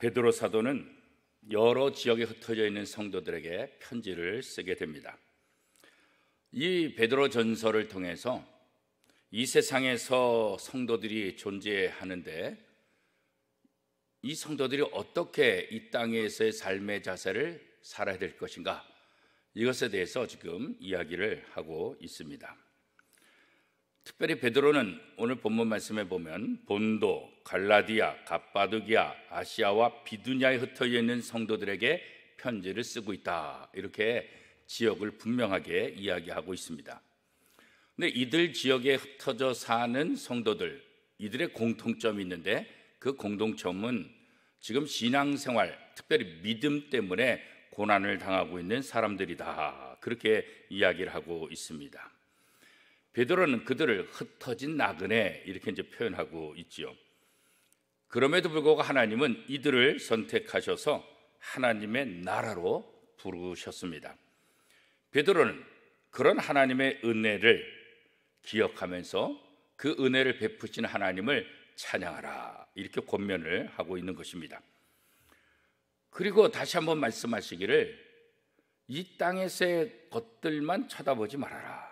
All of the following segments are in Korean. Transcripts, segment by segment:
베드로 사도는 여러 지역에 흩어져 있는 성도들에게 편지를 쓰게 됩니다. 이 베드로 전서를 통해서 이 세상에서 성도들이 존재하는데 이 성도들이 어떻게 이 땅에서의 삶의 자세를 살아야 될 것인가, 이것에 대해서 지금 이야기를 하고 있습니다. 특별히 베드로는 오늘 본문 말씀에 보면 본도, 갈라디아, 갑바도기아, 아시아와 비두냐에 흩어져 있는 성도들에게 편지를 쓰고 있다, 이렇게 지역을 분명하게 이야기하고 있습니다. 근데 이들 지역에 흩어져 사는 성도들, 이들의 공통점이 있는데 그 공동점은 지금 신앙생활, 특별히 믿음 때문에 고난을 당하고 있는 사람들이다, 그렇게 이야기를 하고 있습니다. 베드로는 그들을 흩어진 나그네, 이렇게 이제 표현하고 있지요. 그럼에도 불구하고 하나님은 이들을 선택하셔서 하나님의 나라로 부르셨습니다. 베드로는 그런 하나님의 은혜를 기억하면서 그 은혜를 베푸신 하나님을 찬양하라, 이렇게 권면을 하고 있는 것입니다. 그리고 다시 한번 말씀하시기를 이 땅에서의 것들만 쳐다보지 말아라,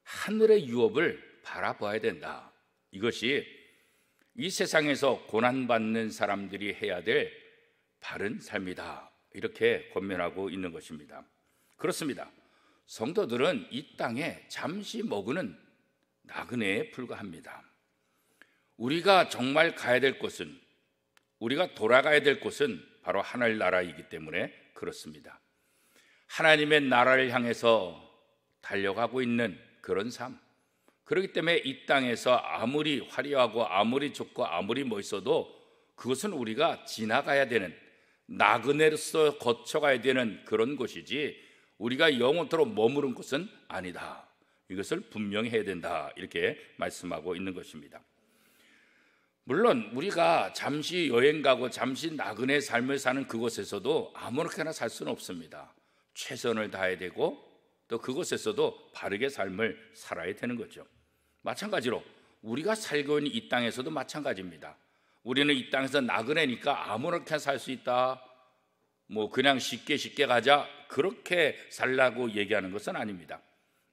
하늘의 유업을 바라봐야 된다. 이것이 이 세상에서 고난받는 사람들이 해야 될 바른 삶이다, 이렇게 권면하고 있는 것입니다. 그렇습니다. 성도들은 이 땅에 잠시 머무는 나그네에 불과합니다. 우리가 정말 가야 될 곳은, 우리가 돌아가야 될 곳은 바로 하늘나라이기 때문에 그렇습니다. 하나님의 나라를 향해서 달려가고 있는 그런 삶, 그렇기 때문에 이 땅에서 아무리 화려하고 아무리 좋고 아무리 멋있어도 그것은 우리가 지나가야 되는, 나그네로서 거쳐가야 되는 그런 곳이지 우리가 영원토록 머무른 곳은 아니다. 이것을 분명히 해야 된다, 이렇게 말씀하고 있는 것입니다. 물론 우리가 잠시 여행 가고 잠시 나그네 삶을 사는 그곳에서도 아무렇게나 살 수는 없습니다. 최선을 다해야 되고 또 그곳에서도 바르게 삶을 살아야 되는 거죠. 마찬가지로 우리가 살고 있는 이 땅에서도 마찬가지입니다. 우리는 이 땅에서 나그네니까 아무렇게나 살 수 있다, 그냥 쉽게 가자, 그렇게 살라고 얘기하는 것은 아닙니다.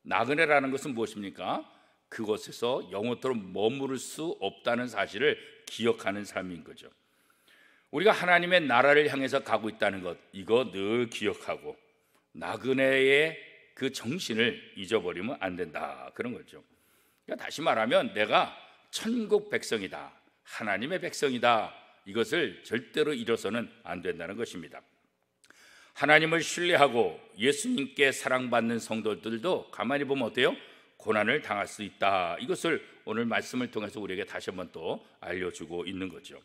나그네라는 것은 무엇입니까? 그곳에서 영원토록 머무를 수 없다는 사실을 기억하는 삶인 거죠. 우리가 하나님의 나라를 향해서 가고 있다는 것, 이거 늘 기억하고 나그네의 그 정신을 잊어버리면 안 된다, 그런 거죠. 그러니까 다시 말하면 내가 천국 백성이다, 하나님의 백성이다, 이것을 절대로 잃어서는 안 된다는 것입니다. 하나님을 신뢰하고 예수님께 사랑받는 성도들도 가만히 보면 어때요? 고난을 당할 수 있다, 이것을 오늘 말씀을 통해서 우리에게 다시 한번 또 알려주고 있는 거죠.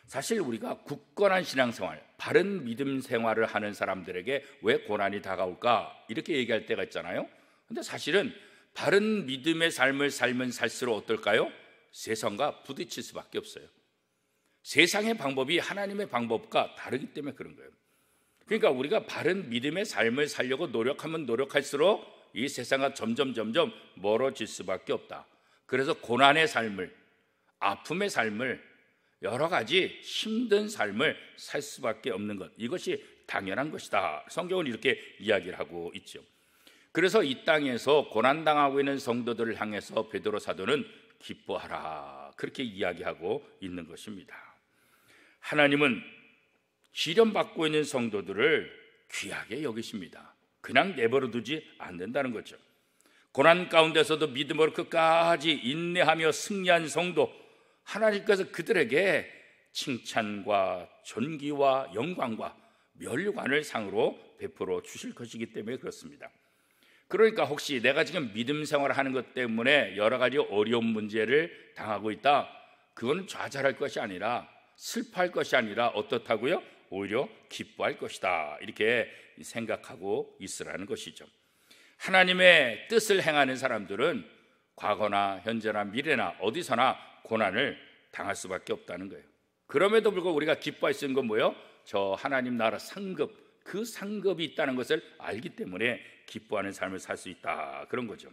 사실 우리가 굳건한 신앙생활, 바른 믿음 생활을 하는 사람들에게 왜 고난이 다가올까, 이렇게 얘기할 때가 있잖아요. 근데 사실은 바른 믿음의 삶을 살면 살수록 어떨까요? 세상과 부딪힐 수밖에 없어요. 세상의 방법이 하나님의 방법과 다르기 때문에 그런 거예요. 그러니까 우리가 바른 믿음의 삶을 살려고 노력하면 노력할수록 이 세상과 점점 멀어질 수밖에 없다. 그래서 고난의 삶을, 아픔의 삶을, 여러 가지 힘든 삶을 살 수밖에 없는 것, 이것이 당연한 것이다. 성경은 이렇게 이야기를 하고 있죠. 그래서 이 땅에서 고난당하고 있는 성도들을 향해서 베드로 사도는 기뻐하라, 그렇게 이야기하고 있는 것입니다. 하나님은 시련받고 있는 성도들을 귀하게 여기십니다. 그냥 내버려 두지 않는다는 거죠. 고난 가운데서도 믿음으로 끝까지 인내하며 승리한 성도, 하나님께서 그들에게 칭찬과 존귀와 영광과 멸관을 상으로 베풀어 주실 것이기 때문에 그렇습니다. 그러니까 혹시 내가 지금 믿음 생활을 하는 것 때문에 여러 가지 어려운 문제를 당하고 있다, 그건 좌절할 것이 아니라, 슬퍼할 것이 아니라 어떻다고요? 오히려 기뻐할 것이다, 이렇게 생각하고 있으라는 것이죠. 하나님의 뜻을 행하는 사람들은 과거나 현재나 미래나 어디서나 고난을 당할 수밖에 없다는 거예요. 그럼에도 불구하고 우리가 기뻐할 수 있는 건 뭐예요? 저 하나님 나라 상급, 그 상급이 있다는 것을 알기 때문에 기뻐하는 삶을 살 수 있다, 그런 거죠.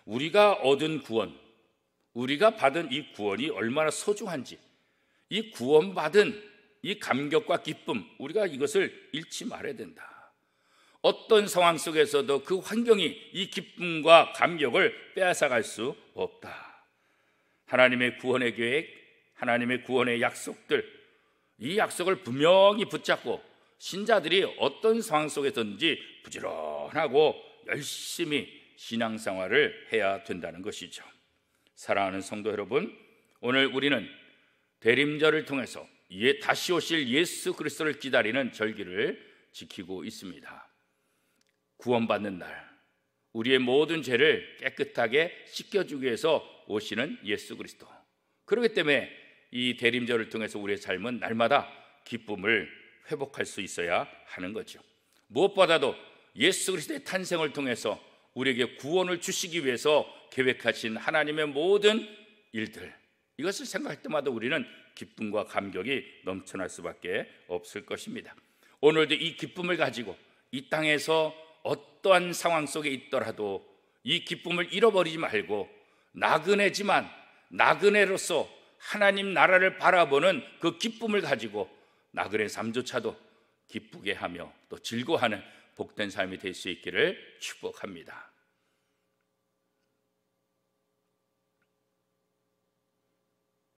우리가 얻은 구원, 우리가 받은 이 구원이 얼마나 소중한지, 이 구원받은 이 감격과 기쁨, 우리가 이것을 잃지 말아야 된다. 어떤 상황 속에서도 그 환경이 이 기쁨과 감격을 빼앗아갈 수 없다. 하나님의 구원의 계획, 하나님의 구원의 약속들, 이 약속을 분명히 붙잡고 신자들이 어떤 상황 속에서든지 부지런하고 열심히 신앙생활을 해야 된다는 것이죠. 사랑하는 성도 여러분, 오늘 우리는 대림절을 통해서 다시 오실 예수 그리스도를 기다리는 절기를 지키고 있습니다. 구원받는 날, 우리의 모든 죄를 깨끗하게 씻겨주기 위해서 오시는 예수 그리스도. 그렇기 때문에 이 대림절을 통해서 우리의 삶은 날마다 기쁨을 회복할 수 있어야 하는 거죠. 무엇보다도 예수 그리스도의 탄생을 통해서 우리에게 구원을 주시기 위해서 계획하신 하나님의 모든 일들, 이것을 생각할 때마다 우리는 기쁨과 감격이 넘쳐날 수밖에 없을 것입니다. 오늘도 이 기쁨을 가지고 이 땅에서 어떠한 상황 속에 있더라도 이 기쁨을 잃어버리지 말고 나그네지만 나그네로서 하나님 나라를 바라보는 그 기쁨을 가지고 나그네 삶조차도 기쁘게 하며 또 즐거워하는 복된 삶이 될 수 있기를 축복합니다.